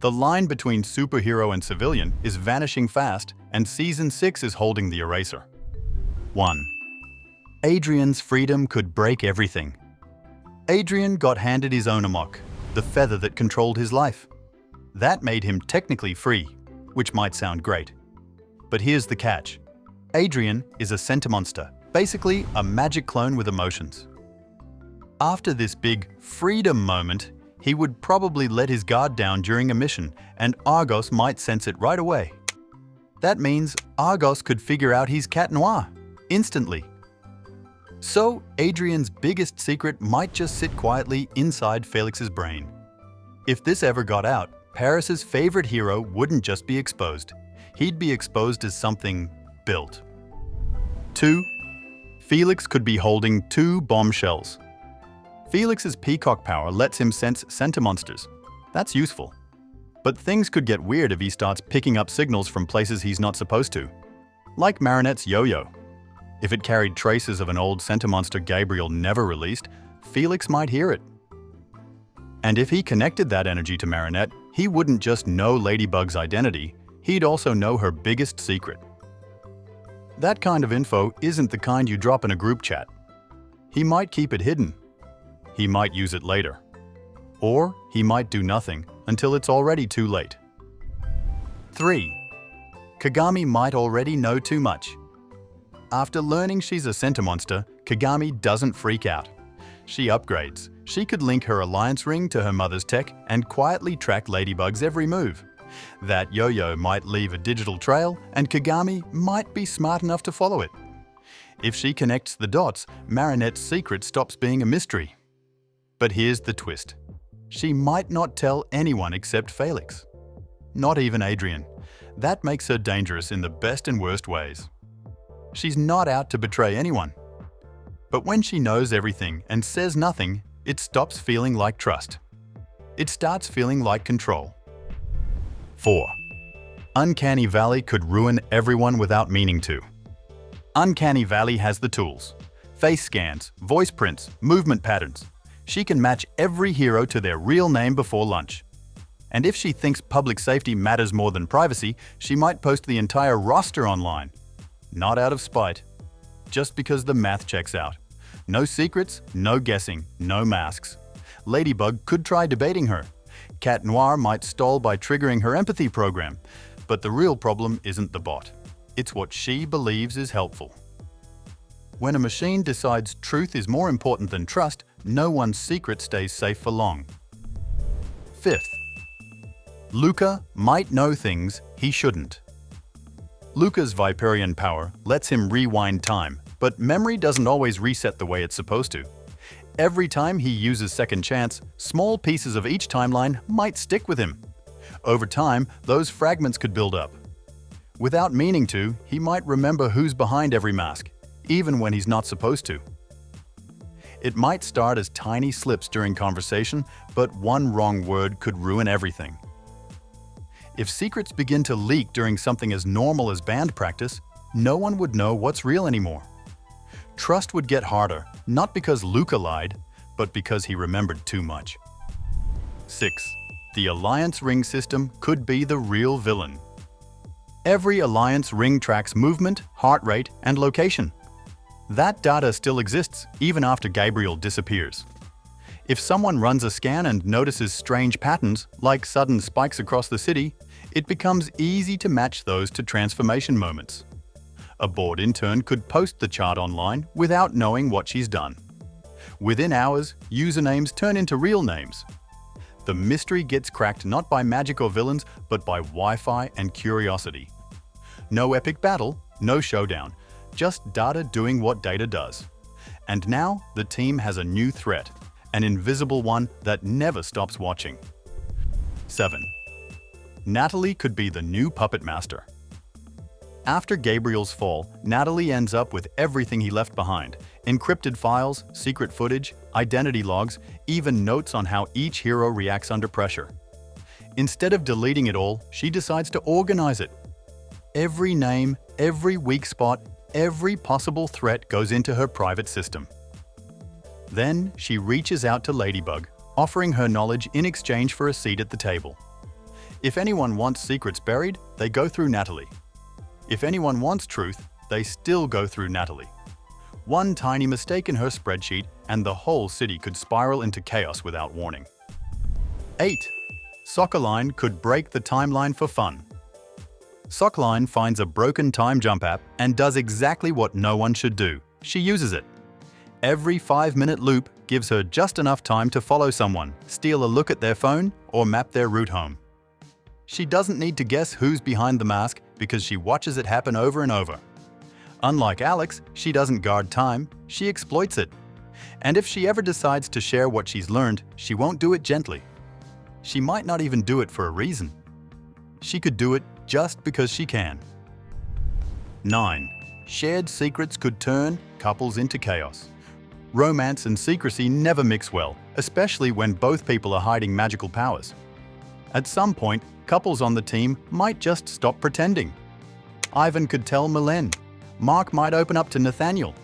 The line between superhero and civilian is vanishing fast, and Season 6 is holding the eraser. 1. Adrien's freedom could break everything. Adrien got handed his own amok, the feather that controlled his life. That made him technically free, which might sound great. But here's the catch. Adrien is a sentimonster, basically a magic clone with emotions. After this big freedom moment, he would probably let his guard down during a mission, and Argos might sense it right away. That means Argos could figure out he's Cat Noir instantly. So Adrien's biggest secret might just sit quietly inside Felix's brain. If this ever got out, Paris's favorite hero wouldn't just be exposed. He'd be exposed as something built. 2. Felix could be holding 2 bombshells. Felix's peacock power lets him sense sentimonsters. That's useful. But things could get weird if he starts picking up signals from places he's not supposed to. Like Marinette's yo-yo. If it carried traces of an old sentimonster Gabriel never released, Felix might hear it. And if he connected that energy to Marinette, he wouldn't just know Ladybug's identity, he'd also know her biggest secret. That kind of info isn't the kind you drop in a group chat. He might keep it hidden. He might use it later. Or he might do nothing until it's already too late. 3. Kagami might already know too much. After learning she's a sentimonster, Kagami doesn't freak out. She upgrades. She could link her alliance ring to her mother's tech and quietly track Ladybug's every move. That yo-yo might leave a digital trail, and Kagami might be smart enough to follow it. If she connects the dots, Marinette's secret stops being a mystery. But here's the twist. She might not tell anyone except Felix. Not even Adrien. That makes her dangerous in the best and worst ways. She's not out to betray anyone. But when she knows everything and says nothing, it stops feeling like trust. It starts feeling like control. 4. Uncanny Valley could ruin everyone without meaning to. Uncanny Valley has the tools. Face scans, voice prints, movement patterns. She can match every hero to their real name before lunch. And if she thinks public safety matters more than privacy, she might post the entire roster online. Not out of spite, just because the math checks out. No secrets, no guessing, no masks. Ladybug could try debating her. Cat Noir might stall by triggering her empathy program. But the real problem isn't the bot. It's what she believes is helpful. When a machine decides truth is more important than trust, no one's secret stays safe for long. 5th. Luka might know things he shouldn't. Luka's Viperian power lets him rewind time, but memory doesn't always reset the way it's supposed to. Every time he uses Second Chance, small pieces of each timeline might stick with him. Over time, those fragments could build up. Without meaning to, he might remember who's behind every mask, even when he's not supposed to. It might start as tiny slips during conversation, but one wrong word could ruin everything. If secrets begin to leak during something as normal as band practice, no one would know what's real anymore. Trust would get harder, not because Luka lied, but because he remembered too much. 6. The Alliance Ring system could be the real villain. Every Alliance Ring tracks movement, heart rate, and location. That data still exists even after Gabriel disappears. If someone runs a scan and notices strange patterns, like sudden spikes across the city, it becomes easy to match those to transformation moments. A board intern could post the chart online without knowing what she's done. Within hours, usernames turn into real names. The mystery gets cracked not by magic or villains, but by Wi-Fi and curiosity. No epic battle, no showdown, just data doing what data does. And now, the team has a new threat, an invisible one that never stops watching. 7. Nathalie could be the new puppet master. After Gabriel's fall, Nathalie ends up with everything he left behind: encrypted files, secret footage, identity logs, even notes on how each hero reacts under pressure. Instead of deleting it all, she decides to organize it. Every name, every weak spot, every possible threat goes into her private system. Then she reaches out to Ladybug, offering her knowledge in exchange for a seat at the table. If anyone wants secrets buried, they go through Nathalie. If anyone wants truth, they still go through Nathalie. One tiny mistake in her spreadsheet and the whole city could spiral into chaos without warning. 8. Soccerline could break the timeline for fun. Sockline finds a broken time jump app and does exactly what no one should do. She uses it. Every 5-minute loop gives her just enough time to follow someone, steal a look at their phone, or map their route home. She doesn't need to guess who's behind the mask because she watches it happen over and over. Unlike Alex, she doesn't guard time, she exploits it. And if she ever decides to share what she's learned, she won't do it gently. She might not even do it for a reason. She could do it just because she can. 9. Shared secrets could turn couples into chaos. Romance and secrecy never mix well, especially when both people are hiding magical powers. At some point, couples on the team might just stop pretending. Ivan could tell Mylène. Mark might open up to Nathaniel.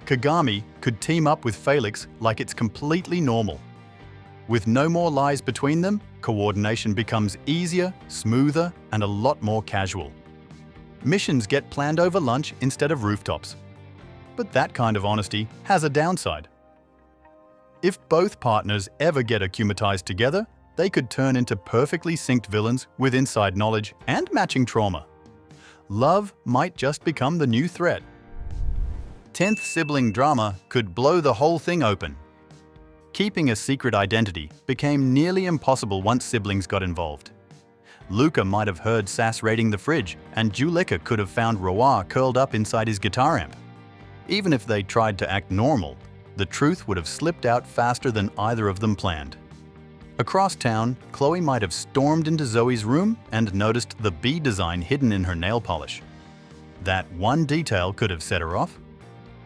Kagami could team up with Felix like it's completely normal. With no more lies between them, coordination becomes easier, smoother, and a lot more casual. Missions get planned over lunch instead of rooftops. But that kind of honesty has a downside. If both partners ever get akumatized together, they could turn into perfectly synced villains with inside knowledge and matching trauma. Love might just become the new threat. 10th sibling drama could blow the whole thing open. Keeping a secret identity became nearly impossible once siblings got involved. Luka might have heard Sass raiding the fridge, and Juleka could have found Roar curled up inside his guitar amp. Even if they tried to act normal, the truth would have slipped out faster than either of them planned. Across town, Chloé might have stormed into Zoe's room and noticed the bee design hidden in her nail polish. That one detail could have set her off.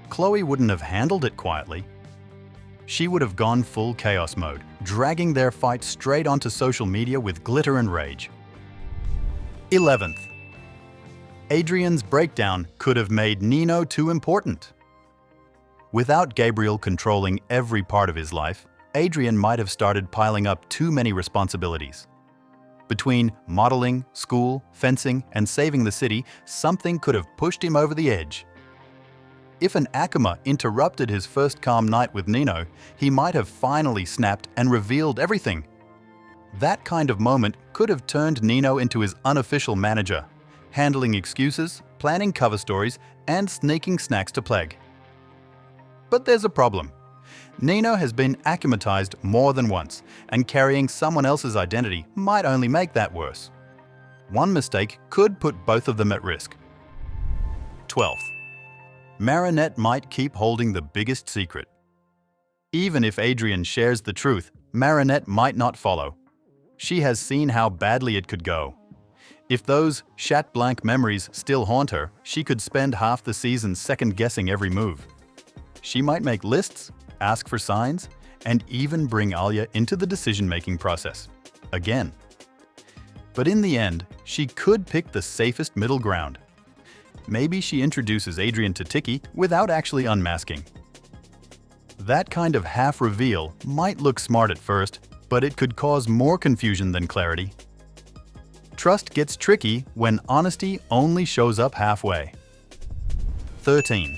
Chloé wouldn't have handled it quietly. She would have gone full chaos mode, dragging their fight straight onto social media with glitter and rage. 11th. Adrien's breakdown could have made Nino too important. Without Gabriel controlling every part of his life, Adrien might have started piling up too many responsibilities. Between modeling, school, fencing, and saving the city, something could have pushed him over the edge. If an Akuma interrupted his first calm night with Nino, he might have finally snapped and revealed everything. That kind of moment could have turned Nino into his unofficial manager, handling excuses, planning cover stories, and sneaking snacks to plague. But there's a problem. Nino has been akumatized more than once, and carrying someone else's identity might only make that worse. One mistake could put both of them at risk. 12th. Marinette might keep holding the biggest secret. Even if Adrien shares the truth, Marinette might not follow. She has seen how badly it could go. If those chat-blank memories still haunt her, she could spend half the season second-guessing every move. She might make lists, ask for signs, and even bring Alia into the decision-making process. Again. But in the end, she could pick the safest middle ground. Maybe she introduces Adrien to Tiki without actually unmasking. That kind of half-reveal might look smart at first, but it could cause more confusion than clarity. Trust gets tricky when honesty only shows up halfway. 13.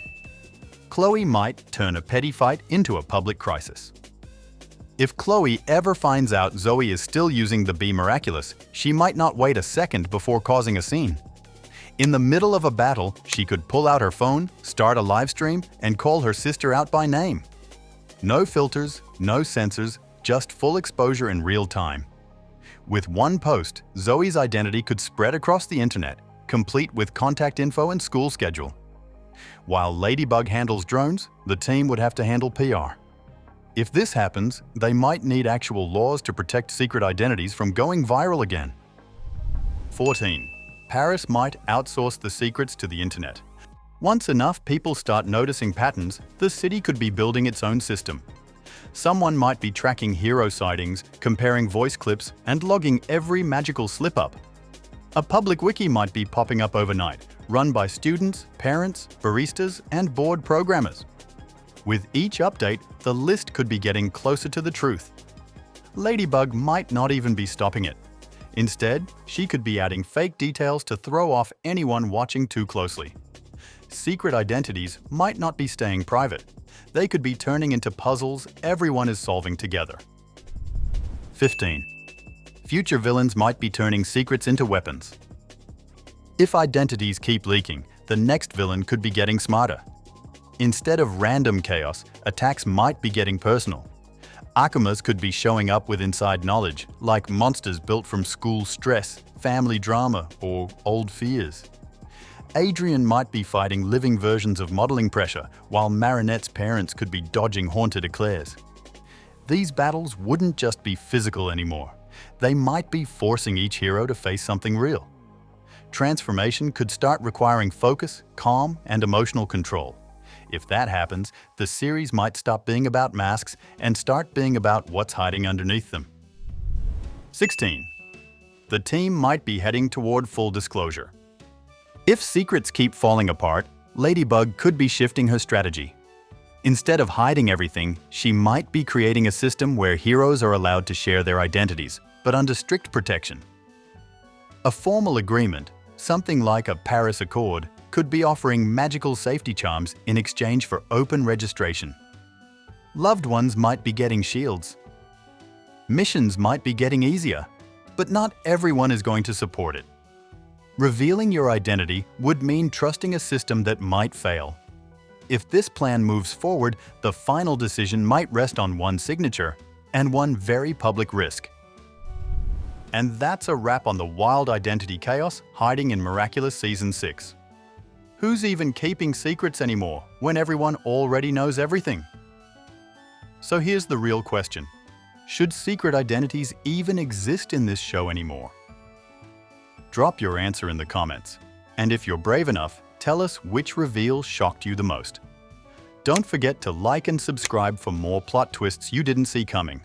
Chloé might turn a petty fight into a public crisis. If Chloé ever finds out Zoe is still using the Be Miraculous, she might not wait a second before causing a scene. In the middle of a battle, she could pull out her phone, start a live stream, and call her sister out by name. No filters, no censors, just full exposure in real time. With one post, Zoe's identity could spread across the internet, complete with contact info and school schedule. While Ladybug handles drones, the team would have to handle PR. If this happens, they might need actual laws to protect secret identities from going viral again. 14. Paris might outsource the secrets to the internet. Once enough people start noticing patterns, the city could be building its own system. Someone might be tracking hero sightings, comparing voice clips, and logging every magical slip-up. A public wiki might be popping up overnight, run by students, parents, baristas, and bored programmers. With each update, the list could be getting closer to the truth. Ladybug might not even be stopping it. Instead, she could be adding fake details to throw off anyone watching too closely. Secret identities might not be staying private. They could be turning into puzzles everyone is solving together. 15. Future villains might be turning secrets into weapons. If identities keep leaking, the next villain could be getting smarter. Instead of random chaos, attacks might be getting personal. Akumas could be showing up with inside knowledge, like monsters built from school stress, family drama, or old fears. Adrien might be fighting living versions of modeling pressure, while Marinette's parents could be dodging haunted eclairs. These battles wouldn't just be physical anymore. They might be forcing each hero to face something real. Transformation could start requiring focus, calm, and emotional control. If that happens, the series might stop being about masks and start being about what's hiding underneath them. 16. The team might be heading toward full disclosure. If secrets keep falling apart, Ladybug could be shifting her strategy. Instead of hiding everything, she might be creating a system where heroes are allowed to share their identities, but under strict protection. A formal agreement, something like a Paris Accord, could be offering magical safety charms in exchange for open registration. Loved ones might be getting shields. Missions might be getting easier, but not everyone is going to support it. Revealing your identity would mean trusting a system that might fail. If this plan moves forward, the final decision might rest on one signature and one very public risk. And that's a wrap on the wild identity chaos hiding in Miraculous Season 6. Who's even keeping secrets anymore when everyone already knows everything? So here's the real question. Should secret identities even exist in this show anymore? Drop your answer in the comments. And if you're brave enough, tell us which reveal shocked you the most. Don't forget to like and subscribe for more plot twists you didn't see coming.